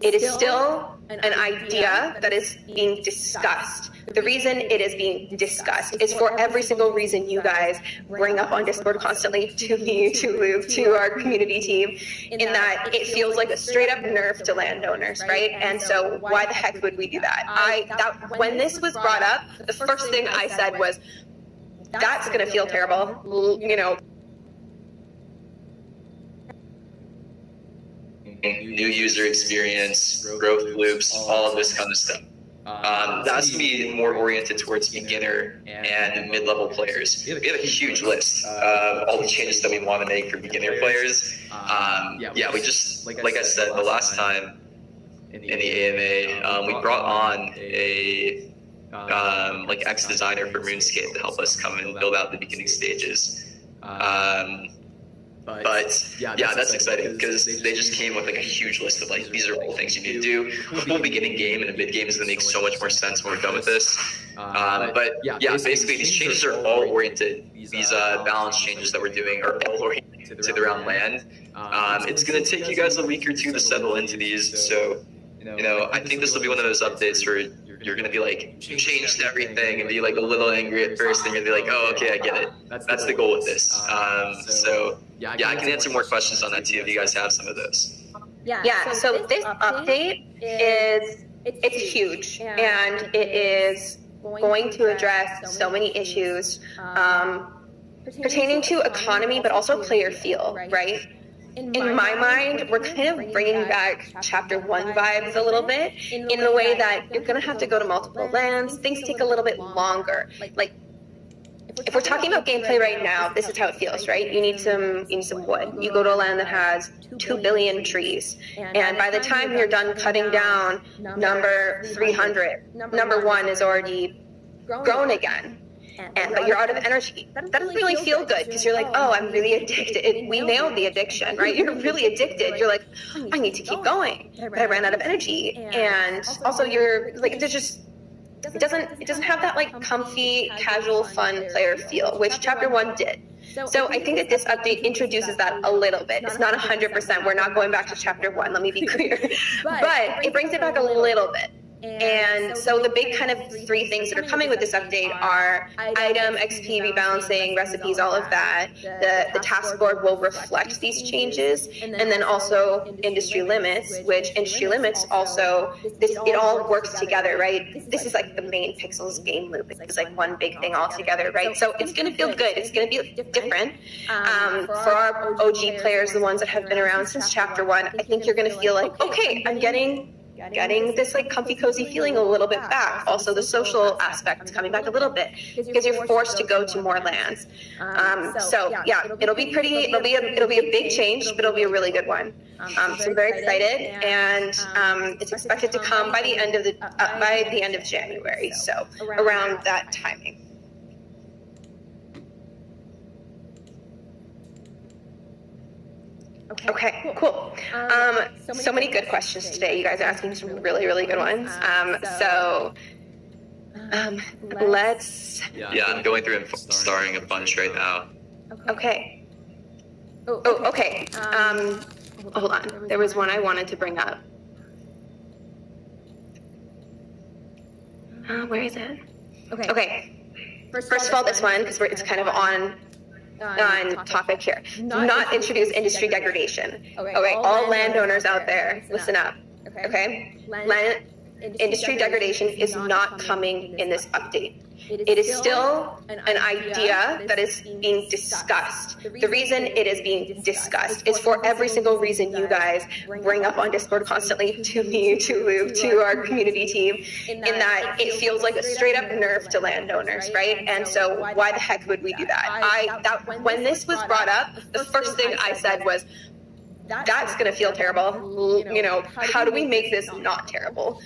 It is still an idea that is being discussed. The reason it is being discussed is for every single reason you guys bring up on Discord constantly, to me, to Luke, to our community team, in that it feels like a straight up nerf to landowners, right? And so why the heck would we do that? When this was brought up, the first thing I said was, that's going to feel terrible, you know. New user experience, growth loops, all of this kind of stuff. That's going to be more oriented towards beginner and mid-level players. We have a huge list of all the changes that we want to make for beginner players. We just, like I said, the last time in the AMA, we brought on a like ex-designer for RuneScape to help us come and build out the beginning stages. But that's exciting because they just came with like a huge list of like, these are all things you need to do. A full beginning game and a mid game is going to make so much more sense when we're done with this. Basically these changes are all oriented. These balance changes that we're doing are all oriented around land. It's going to take you guys a week or two to settle into these. So, you know, I think this will be one of those updates where you're going to be like, you changed everything, and be like a little angry at first, and you're going to be like, oh, okay, I get it. That's the goal with this. So I can answer more questions on that too if you guys have some of those. So this update it's huge, and it is going to address so many issues pertaining to economy, but also player feel, right? In my mind, we're kind of bringing back Chapter 1 vibes a little bit, in the way that you're going to have to go to multiple lands. Things take a little bit longer. Like, if we're talking about gameplay right now, this is how it feels, right? You need some wood. You go to a land that has 2 billion trees, and by the time you're done cutting down number 300, number 1 is already grown again. But you're out of energy. That doesn't really feel good, because you're like, oh, I'm really addicted. We nailed the addiction, right? You're really addicted. You're like, I need to keep going, but I ran out of energy. And also you're like, there's just, it doesn't have that like comfy, casual, fun player feel, which Chapter 1 did. So I think that this update introduces that a little bit. It's not 100%. We're not going back to Chapter 1, let me be clear. But it brings it back a little bit. And so the big kind of 3 things that are coming with this update are item, XP, rebalancing, recipes, all of that. The task board will reflect these changes. And then also industry limits, which industry limits also, it all works together, right? This is like the main Pixels game loop. It's like one big thing all together, right? So it's going to feel good. It's going to be different. For our OG players, the ones that have been around since Chapter 1, I think you're going to feel like, okay, I'm getting this like comfy, cozy feeling a little bit back. Also, the social aspect coming back a little bit, because you're forced to go to more lands. It'll be pretty. It'll be a big change, but it'll be a really good one. So I'm very excited, and it's expected to come by the end of January. So around that timing. Okay, cool. So many good questions today. You guys are asking some really, really good ones. Let's... I'm going through and starring a bunch right now. Okay. Okay. Hold on. There was one I wanted to bring up. Where is it? Okay. First of all, this one, because it's kind of on topic here. Do not introduce industry degradation. Okay, all landowners out there, listen up. Okay, industry degradation is not coming in this update. It is still an idea that is being discussed. The reason it is being discussed is for every single reason you guys bring up on Discord constantly, to me, to Luke, to our community team, in that it feels like a straight up nerf to landowners, right? And so why the heck would we do that? When this was brought up, the first thing I said was, that's going to feel terrible. You know, how do we make this not terrible?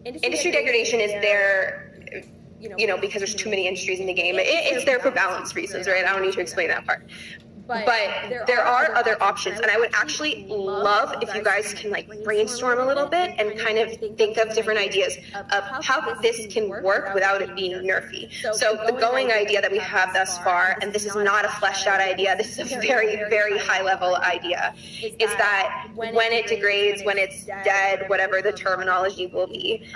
Industry degradation is there, you know, because there's too many industries in the game. It's there for balance reasons, right? I don't need to explain that part. but there are other options, and I would actually love if you guys can like brainstorm a little bit and kind of think of different ideas of how this can work without it being nerfy. So the going idea that we have thus far, and this is not a fleshed out idea, this is a very, very high level idea, is that when it degrades, when it's dead, whatever the terminology will be,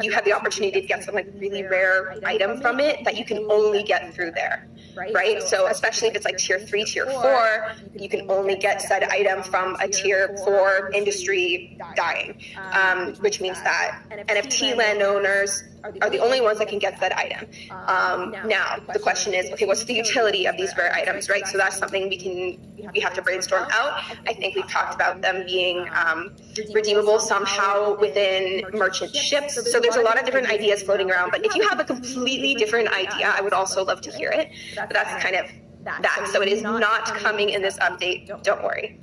you have the opportunity to get some like really rare item from it that you can only get through there, right? So especially if it's like tier 3, tier 4, you can only get said item from a tier 4 industry dying, which means that NFT landowners are the only ones that can get that item. Now the question is, okay, what's the utility of these rare items, right? So that's something we have to brainstorm out. I think we've talked about them being redeemable somehow within merchant ships. So there's a lot of different ideas floating around, but if you have a completely different idea, I would also love to hear it. But that's kind of that. So it is not coming in this update, don't worry.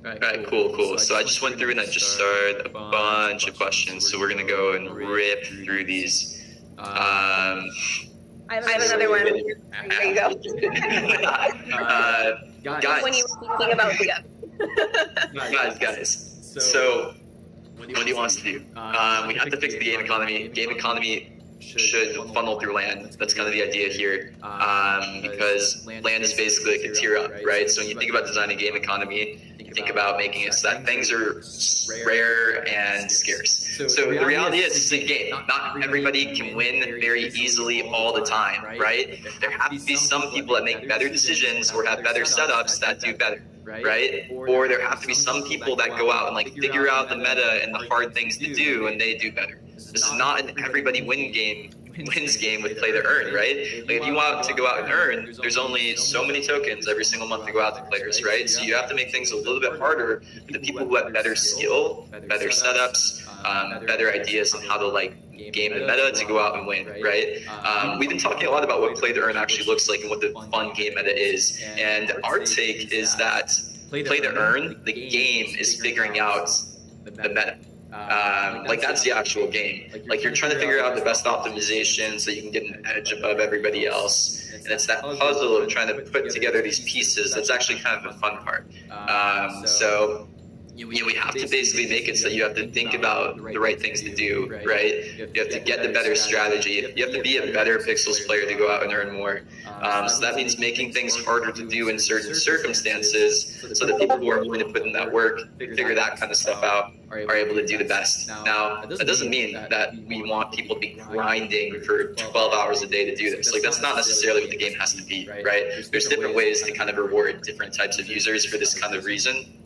All right, cool. So I just went through and I just started a bunch of questions. So we're going to go and rip through these. I have another one. There you go. Guys. When you were thinking about the guys. So what do you want us to do? We have to fix the game economy. Game economy should funnel through land. That's kind of the idea here, because land is basically like a tier up, right? So when you think about designing game economy, you think about making it so that things are rare and scarce. So the reality is, it's a game. Not everybody can win very easily all the time, right? There have to be some people that make better decisions or have better setups that do better, right? Or there have to be some people that go out and like figure out the meta and the hard things to do, and they do better. This is not an everybody wins game with play to earn, right? Like if you want to go out and earn, there's only so many tokens every single month to go out to players, right? So you have to make things a little bit harder for the people who have better skill, better setups, better ideas on how to like game the meta to go out and win, right? We've been talking a lot about what play to earn actually looks like and what the fun game meta is, and our take is that play to earn, the game is figuring out the meta. Like that's the actual game. Like you're trying to figure out the best optimization so you can get an edge above everybody else. And it's that puzzle of trying to put together these pieces that's actually kind of the fun part. So we have to basically make it so you have to think about the right things to do, right? You have to get the better strategy. You have to be a better pixels player to go out and earn more. So that means making things harder to do in certain circumstances so that people who are willing to put in that work, figure that kind of stuff out, are able to do the best. Now, that doesn't mean that we want people to be grinding for 12 hours a day to do this. Like that's not necessarily what the game has to be, right? There's different ways to kind of reward different types of users for this kind of reason.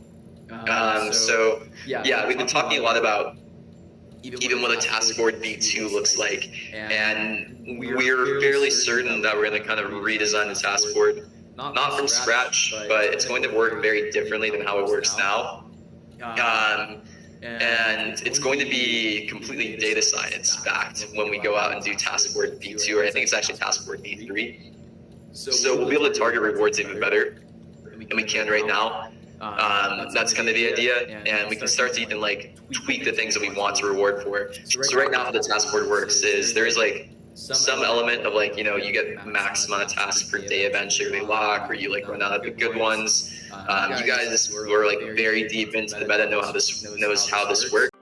So we've been talking a lot about even what a task board V2 looks like, and we're fairly certain that we're going to kind of redesign the task board, not from scratch, but it's going to work very differently than how it works now. And it's going to be completely data science backed when we go out and do task board V2, or I think it's actually task board V3. So we'll be able to target rewards even better than we can right now. That's kind of the idea, and we can start to even like tweak the things that we want to reward for. So right now how the task board works is there is like some element of like, you know, you get max amount of tasks per day eventually they lock, or you like run out of the good ones. You guys who are like very deep into the meta knows how this works.